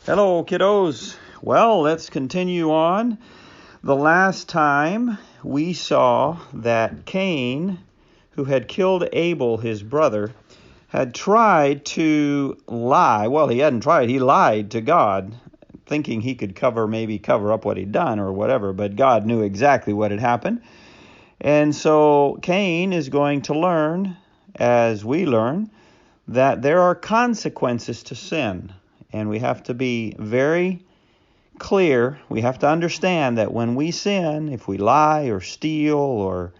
Hello, kiddos. Well, let's continue on. The last time we saw that Cain, who had killed Abel, his brother, had tried to lie. Well, he hadn't tried. He lied to God, thinking he could cover up what he'd done or whatever, but God knew exactly what had happened. And so Cain is going to learn, as we learn, that there are consequences to sin. And we have to be very clear. We have to understand that when we sin, if we lie or steal or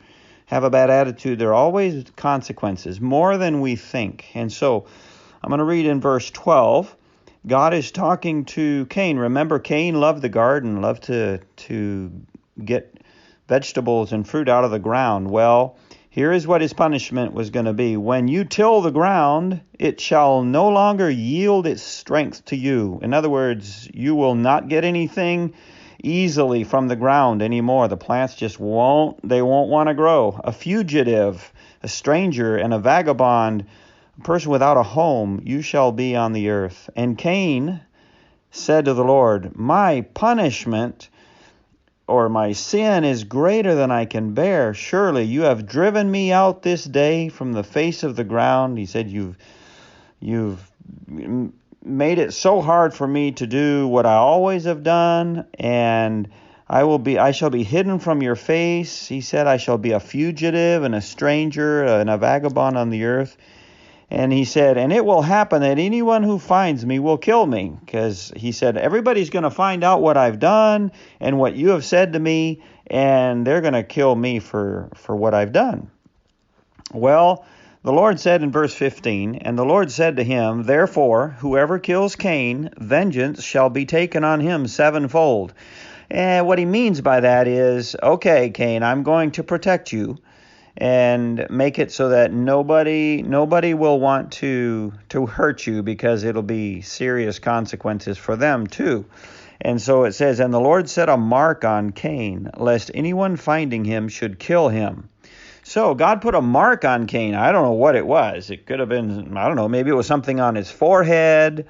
have a bad attitude, there are always consequences, more than we think. And so I'm going to read in verse 12. God is talking to Cain. Remember, Cain loved the garden, loved to get vegetables and fruit out of the ground. Well, here is what his punishment was going to be. When you till the ground, it shall no longer yield its strength to you. In other words, you will not get anything easily from the ground anymore. The plants just won't want to grow. A fugitive, a stranger, and a vagabond, a person without a home, you shall be on the earth. And Cain said to the Lord, my punishment or my sin is greater than I can bear. Surely you have driven me out this day from the face of the ground. He said, you've made it so hard for me to do what I always have done, and I shall be hidden from your face. He said, I shall be a fugitive and a stranger and a vagabond on the earth. And he said, and it will happen that anyone who finds me will kill me. Because he said, everybody's going to find out what I've done and what you have said to me, and they're going to kill me for what I've done. Well, the Lord said in verse 15, and the Lord said to him, therefore, whoever kills Cain, vengeance shall be taken on him sevenfold. And what he means by that is, okay, Cain, I'm going to protect you and make it so that nobody will want to hurt you, because it'll be serious consequences for them too. And so it says, and the Lord set a mark on Cain, lest anyone finding him should kill him. So God put a mark on Cain. I don't know what it was. It could have been, I don't know, maybe it was something on his forehead,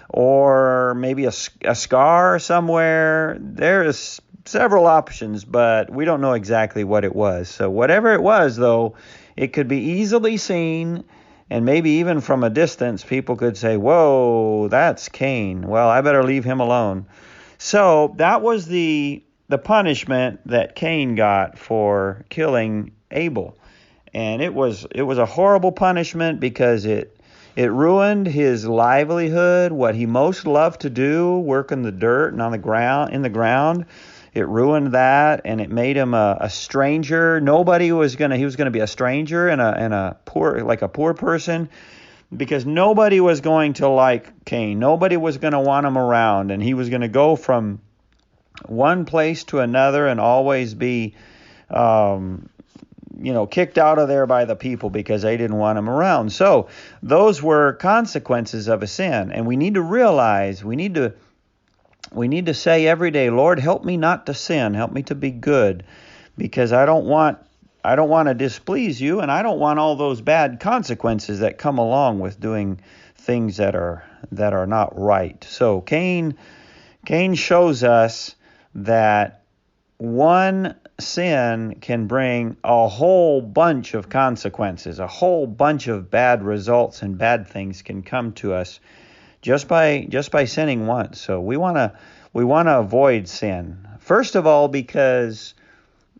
or maybe a scar somewhere. There is several options, but we don't know exactly what it was. So whatever it was, though, it could be easily seen, and maybe even from a distance, people could say, whoa, that's Cain. Well, I better leave him alone. So that was the punishment that Cain got for killing Abel. And it was a horrible punishment, because it ruined his livelihood, what he most loved to do, work in the dirt and in the ground. It ruined that, and it made him a stranger. He was going to be a stranger and a poor person, because nobody was going to like Cain. Nobody was going to want him around, and he was going to go from one place to another and always be, kicked out of there by the people because they didn't want him around. So those were consequences of a sin, and we need to realize, we need to say every day, Lord, help me not to sin. Help me to be good, because I don't want to displease you, and I don't want all those bad consequences that come along with doing things that are not right. So Cain shows us that one sin can bring a whole bunch of consequences, a whole bunch of bad results, and bad things can come to us just by sinning once. So we want to avoid sin. First of all, because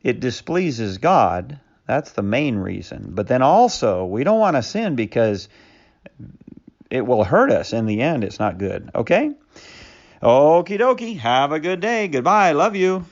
it displeases God. That's the main reason. But then also, we don't want to sin because it will hurt us. In the end, it's not good. Okay? Okie dokie. Have a good day. Goodbye. Love you.